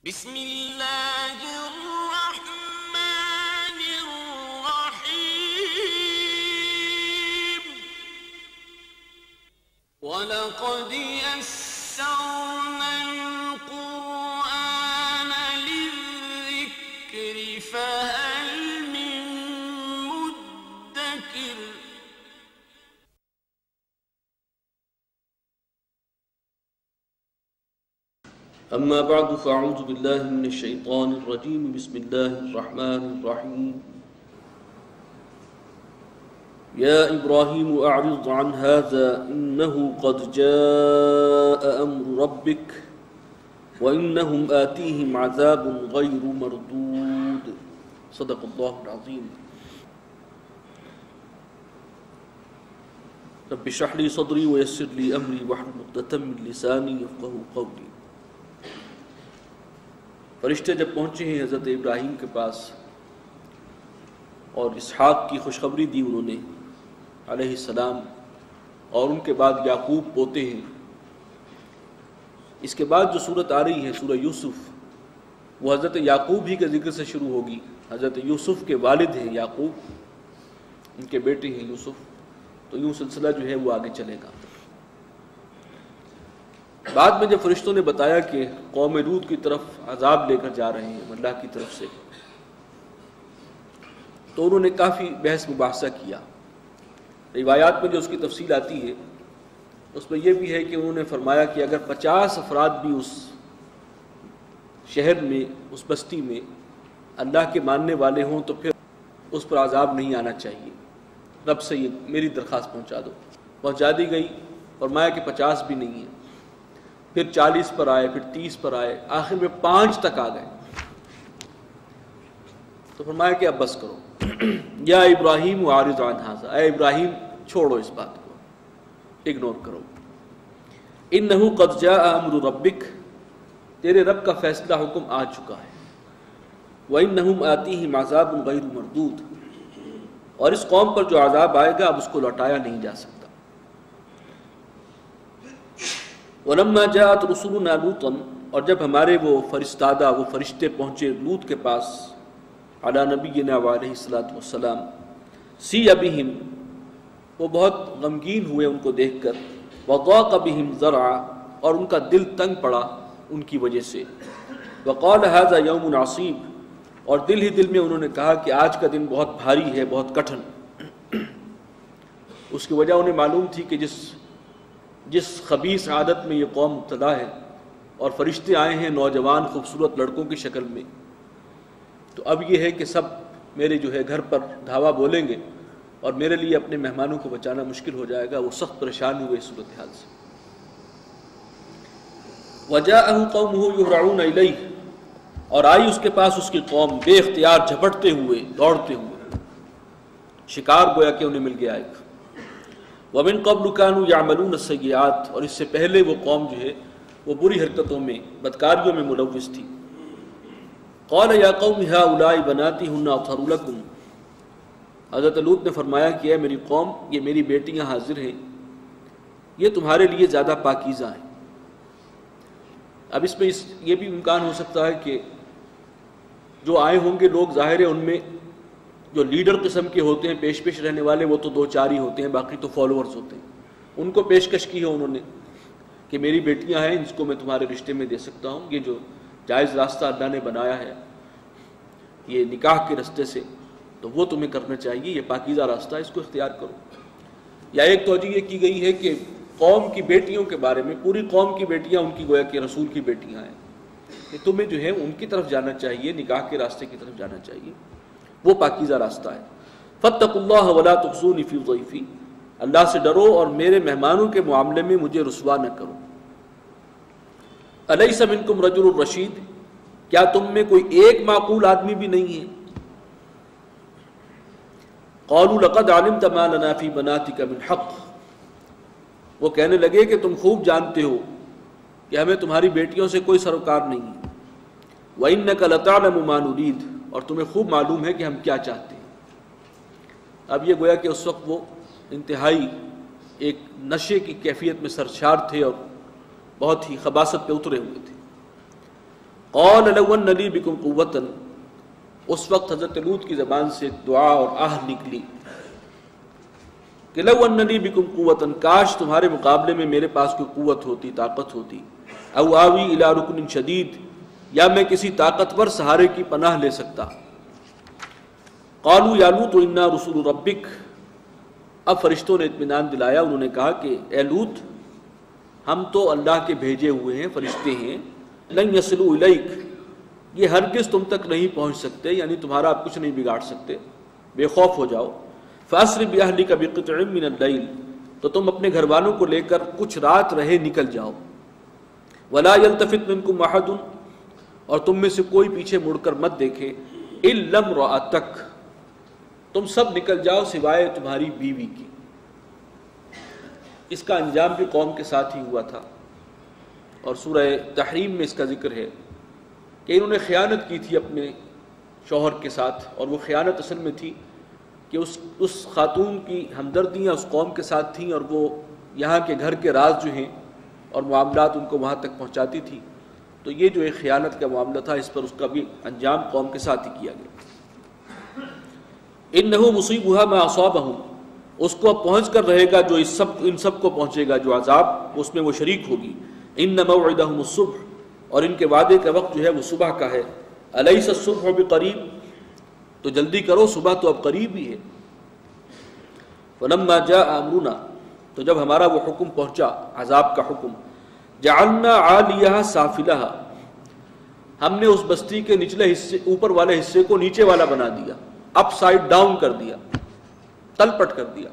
بسم اللہ الرحمن الرحیم وَلَقَدْ يَسَّرْنَا الْقُرْآنَ لِلذِّكْرِ فَهَلْ مِن مُدَّكِرٍ اما بعد فاعوذ باللہ من الشیطان الرجیم بسم اللہ الرحمن الرحیم یا ابراہیم اعرض عن هذا انه قد جاء امر ربك وانهم آتيهم عذاب غیر مردود صدق اللہ العظیم رب اشرح لي صدری ويسر لي امری واحلل عقدۃ من لسانی یفقهوا قولی۔ فرشتے جب پہنچے ہیں حضرت ابراہیم کے پاس اور اسحاق کی خوشخبری دی انہوں نے علیہ السلام، اور ان کے بعد یعقوب پوتے ہیں۔ اس کے بعد جو صورت آ رہی ہے سورہ یوسف، وہ حضرت یعقوب ہی کے ذکر سے شروع ہوگی۔ حضرت یوسف کے والد ہیں یعقوب، ان کے بیٹے ہیں یوسف، تو یوں سلسلہ جو ہے وہ آگے چلے گا۔ بعد میں جب فرشتوں نے بتایا کہ قوم لوط کی طرف عذاب لے کر جا رہے ہیں اللہ کی طرف سے، تو انہوں نے کافی بحث مباحثہ کیا۔ روایات میں جو اس کی تفصیل آتی ہے اس میں یہ بھی ہے کہ انہوں نے فرمایا کہ اگر 50 افراد بھی اس شہر میں، اس بستی میں اللہ کے ماننے والے ہوں تو پھر اس پر عذاب نہیں آنا چاہیے، رب سے یہ میری درخواست پہنچا دو۔ پہنچا دی گئی، فرمایا کہ 50 بھی نہیں ہیں، پھر 40 پر آئے، پھر 30 پر آئے، آخر میں 5 تک آ گئے۔ تو فرمایا کہ اب بس کرو، یا ابراہیم اعرض عن ھذا، اے ابراہیم چھوڑو اس بات کو، اگنور کرو۔ انہ قد جاء امر ربک، تیرے رب کا فیصلہ حکم آ چکا ہے۔ وانہم آتیہم عذاب غیر مردود، اور اس قوم پر جو عذاب آئے گا اب اس کو لوٹایا نہیں جا سکتا۔ وَلَمَّا جَاءَتْ رُسُلُنَا لُوطًا، اور جب ہمارے وہ فرستادہ، وہ فرشتے پہنچے لوط کے پاس علی نبینا علیہ الصلوۃ والسلام، سِیَ بِہِم، وہ بہت غمگین ہوئے ان کو دیکھ کر، وَضَاقَ بِہِمْ ذَرْعًا، اور ان کا دل تنگ پڑا ان کی وجہ سے، وَقَالَ هَذَا يَوْمٌ عَصِیبٌ، اور دل ہی دل میں انہوں نے کہا کہ آج کا دن بہت بھاری ہے، بہت کٹھن۔ اس کی وجہ انہیں معلوم تھی کہ جس خبیث عادت میں یہ قوم مبتلا ہے، اور فرشتے آئے ہیں نوجوان خوبصورت لڑکوں کی شکل میں، تو اب یہ ہے کہ سب میرے جو ہے گھر پر دھاوا بولیں گے اور میرے لیے اپنے مہمانوں کو بچانا مشکل ہو جائے گا۔ وہ سخت پریشان ہوئے اس صورتحال سے۔ وَجَاءَهُ قَوْمُهُ يُهْرَعُونَ إِلَيْهِ، اور آئی اس کے پاس اس کی قوم بے اختیار جھپٹتے ہوئے، دوڑتے ہوئے، شکار گویا کہ انہیں مل گیا ایک۔ وَمِن قَبْلُ كَانُوا يَعْمَلُونَ السَّيِّئَاتِ، اور اس سے پہلے وہ قوم جو ہے وہ بری حرکتوں میں، بدکاریوں میں ملوث تھی۔ قَالَ يَا قَوْمِ هَؤُلَاءِ بَنَاتِي هُنَّ أَطْهَرُ لَكُمْ، حضرت لوط نے فرمایا کہ اے میری قوم، یہ میری بیٹیاں حاضر ہیں، یہ تمہارے لیے زیادہ پاکیزہ ہیں۔ اب اس میں یہ بھی امکان ہو سکتا ہے کہ جو آئے ہوں گے لوگ، ظاہر ہے ان میں جو لیڈر قسم کے ہوتے ہیں، پیش رہنے والے، وہ تو 2-4 ہی ہوتے ہیں، باقی تو فالوورز ہوتے ہیں۔ ان کو پیشکش کی ہے انہوں نے کہ میری بیٹیاں ہیں، اس کو میں تمہارے رشتے میں دے سکتا ہوں، یہ جو جائز راستہ اللہ نے بنایا ہے یہ نکاح کے راستے سے، تو وہ تمہیں کرنا چاہیے، یہ پاکیزہ راستہ ہے، اس کو اختیار کرو۔ یا ایک توجہ یہ کی گئی ہے کہ قوم کی بیٹیوں کے بارے میں، پوری قوم کی بیٹیاں ان کی گویا کہ رسول کی بیٹیاں ہیں، کہ تمہیں جو ہے ان کی طرف جانا چاہیے، نکاح کے راستے کی طرف جانا چاہیے، وہ پاکیزہ راستہ ہے۔ فَاتَّقُوا اللَّهَ وَلَا تُخْزُونِي فِي ضَيْفِي، اللہ سے ڈرو اور میرے مہمانوں کے معاملے میں مجھے رسوا نہ کرو۔ أَلَيْسَ مِنْكُمْ رَجُلٌ رَشِيدٌ، کیا تم میں کوئی ایک معقول آدمی بھی نہیں ہے؟ قَالُوا لَقَدْ عَلِمْتَ مَا لَنَا فِي بَنَاتِكَ مِنْ حَقٍّ، وہ کہنے لگے کہ تم خوب جانتے ہو کہ ہمیں تمہاری بیٹیوں سے کوئی سروکار نہیں ہے۔ وَإِنَّكَ لَتَعْلَمُ مَا نُرِيدُ، اور تمہیں خوب معلوم ہے کہ ہم کیا چاہتے ہیں۔ اب یہ گویا کہ اس وقت وہ انتہائی ایک نشے کی کیفیت میں سرشار تھے اور بہت ہی خباثت پہ اترے ہوئے تھے۔ قال لو ان لی بکم قوۃ، اس وقت حضرت لوط کی زبان سے دعا اور آہ نکلی کہ لو ان لی بکم قوۃ، کاش تمہارے مقابلے میں میرے پاس کوئی قوت ہوتی، طاقت ہوتی، او آوی الی رکن شدید، یا میں کسی طاقتور سہارے کی پناہ لے سکتا۔ قالوا یا لوط انا رسول ربک، اب فرشتوں نے اطمینان دلایا، انہوں نے کہا کہ اے لوط ہم تو اللہ کے بھیجے ہوئے ہیں، فرشتے ہیں، لن یصلوا الیک، یہ ہرگز تم تک نہیں پہنچ سکتے، یعنی تمہارا آپ کچھ نہیں بگاڑ سکتے، بے خوف ہو جاؤ۔ فاسر باہلک بقطع من اللیل، تو تم اپنے گھر والوں کو لے کر کچھ رات رہے نکل جاؤ۔ ولا یلتفت منکم احد، اور تم میں سے کوئی پیچھے مڑ کر مت دیکھے، الا امرأتک، تم سب نکل جاؤ سوائے تمہاری بیوی کی۔ اس کا انجام بھی قوم کے ساتھ ہی ہوا تھا، اور سورہ تحریم میں اس کا ذکر ہے کہ انہوں نے خیانت کی تھی اپنے شوہر کے ساتھ، اور وہ خیانت اصل میں تھی کہ اس خاتون کی ہمدردیاں اس قوم کے ساتھ تھیں، اور وہ یہاں کے گھر کے راز جو ہیں اور معاملات ان کو وہاں تک پہنچاتی تھی، تو یہ جو ایک خیانت کا معاملہ تھا، اس پر اس کا بھی انجام قوم کے ساتھ ہی کیا گیا۔ انہ مصیبھا ما اصابہم، اس کو پہنچ کر رہے گا جو ان سب کو پہنچے گا جو عذاب، اس میں وہ شریک ہوگی۔ ان موعدہم الصبح، اور ان کے وعدے کا وقت جو ہے وہ صبح کا ہے۔ الیس الصبح بقریب، تو جلدی کرو، صبح تو اب قریب ہی ہے۔ فلما جاء امرنا، تو جب ہمارا وہ حکم پہنچا، عذاب کا حکم، جعلنا عالیہا سافلہا، ہم نے اس بستی کے نچلے حصے، اوپر والے حصے کو نیچے والا بنا دیا، اپ سائڈ ڈاؤن کر دیا، تل پٹ کر دیا۔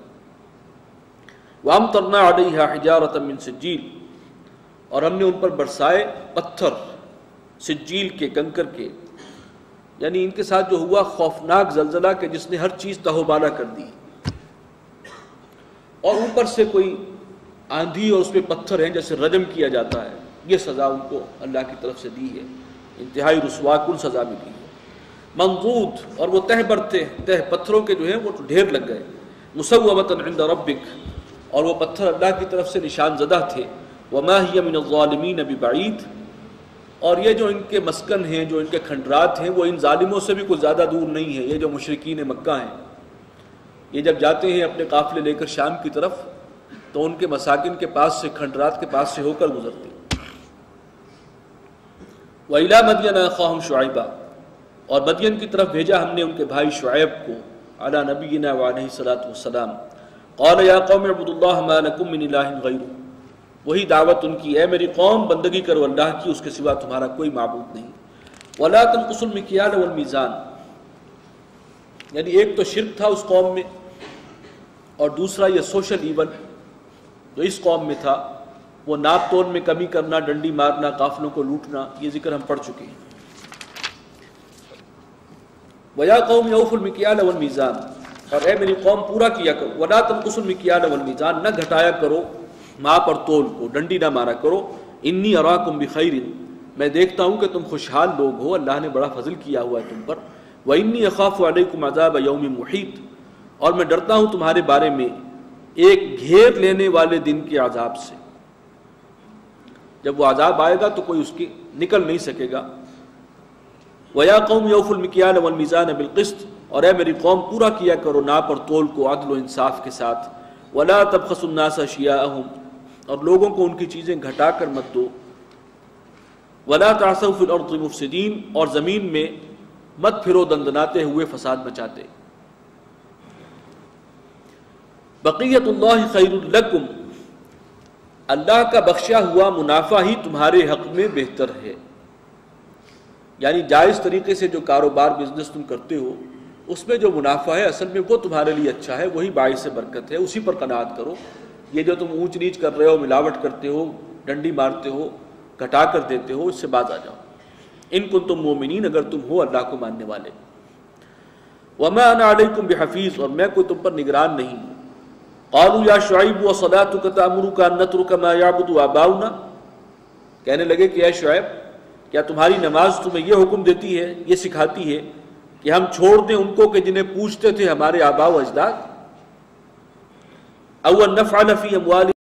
وامطرنا علیہا حجارۃ من سجیل، اور ہم نے ان پر برسائے پتھر سجیل کے، کنکر کے، یعنی ان کے ساتھ جو ہوا خوفناک زلزلہ کہ جس نے ہر چیز تہو بالا کر دی، اور اوپر سے کوئی آندھی اور اس پہ پتھر ہیں جیسے رجم کیا جاتا ہے، یہ سزا ان کو اللہ کی طرف سے دی ہے، انتہائی رسوا کن سزا بھی دی ہے۔ منضود، اور وہ تہ بر تہ پتھروں کے جو ہیں وہ ڈھیر لگ گئے، مسومۃ عند ربک، اور وہ پتھر اللہ کی طرف سے نشان زدہ تھے۔ وما ہی من الظالمین ببعید، اور یہ جو ان کے مسکن ہیں، جو ان کے کھنڈرات ہیں، وہ ان ظالموں سے بھی کوئی زیادہ دور نہیں ہے۔ یہ جو مشرکین مکہ ہیں، یہ جب جاتے ہیں اپنے قافلے لے کر شام کی طرف، تو ان کے مساکن کے پاس سے، کھنڈرات کے پاس سے ہو کر گزرتے۔ وَإِلَىٰ مَدْيَنَ أَخَاهُمْ شُعَيْبًا، اور مدین کی طرف بھیجا ہم نے ان کے بھائی شعیب کو، علی نبینا وعلیہ الصلاۃ والسلام۔ قال یا قوم اعبدوا اللہ ما لکم من الہ غیرہ، وہی دعوت ان کی، اے میری قوم بندگی کرو اللہ کی، اس کے سوا تمہارا کوئی معبود نہیں۔ ولا تنقصوا المکیال والمیزان، یعنی ایک تو شرک تھا اس قوم میں، اور دوسرا یہ سوشل ایون جو اس قوم میں تھا، وہ ناپ تول میں کمی کرنا، ڈنڈی مارنا، قافلوں کو لوٹنا، یہ ذکر ہم پڑھ چکے ہیں۔ وَيَا قَوْمِ أَوْفُوا الْمِكْيَالَ وَالْمِيزَانَ، اور اے میری قوم پورا کیا کرو، وَلَا تَنْقُصُوا الْمِكْيَالَ وَالْمِيزَانَ، نہ گھٹایا کرو ماپ اور تول کو، ڈنڈی نہ مارا کرو۔ اِنِّي أَرَاكُمْ بِخَيْرٍ، میں دیکھتا ہوں کہ تم خوشحال لوگ ہو، اللہ نے بڑا فضل کیا ہوا ہے تم پر۔ وَإِنِّي أَخَافُ عَلَيْكُمْ عَذَابَ يَوْمٍ مُحِيطٍ، اور میں ڈرتا ہوں تمہارے بارے میں ایک گھیر لینے والے دن کے عذاب سے، جب وہ عذاب آئے گا تو کوئی اس کی نکل نہیں سکے گا۔ وَيَا قَوْمِ أَوْفُوا الْمِكْيَالَ وَالْمِيزَانَ بِالْقِسْطِ، اور اے میری قوم پورا کیا کرو ناپ اور تول کو عدل و انصاف کے ساتھ۔ وَلَا تَبْخَسُوا النَّاسَ أَشْيَاءَهُمْ، اور لوگوں کو ان کی چیزیں گھٹا کر مت دو۔ وَلَا تَعْثَوْا فِي الْأَرْضِ مُفْسِدِينَ، اور زمین میں مت پھرو دندناتے ہوئے فساد مچاتے۔ بقیت اللہ خیر لکم، اللہ کا بخشا ہوا منافع ہی تمہارے حق میں بہتر ہے، یعنی جائز طریقے سے جو کاروبار بزنس تم کرتے ہو اس میں جو منافع ہے اصل میں وہ تمہارے لیے اچھا ہے، وہی باعث برکت ہے، اسی پر قناعت کرو۔ یہ جو تم اونچ نیچ کر رہے ہو، ملاوٹ کرتے ہو، ڈنڈی مارتے ہو، گھٹا کر دیتے ہو، اس سے باز آ جاؤ۔ ان کنتم مومنین، اگر تم ہو اللہ کو ماننے والے۔ وما انا علیکم بحفیظ، اور میں کوئی تم پر نگران نہیں ہوں۔ قالوا یا شعیب وصلاتک تأمرک ان نترک ما یعبد آباؤنا، کہنے لگے کہ اے شعیب، کیا تمہاری نماز تمہیں یہ حکم دیتی ہے، یہ سکھاتی ہے کہ ہم چھوڑ دیں ان کو کہ جنہیں پوچھتے تھے ہمارے آباء و اجداد؟ او ان نفعل فی اموال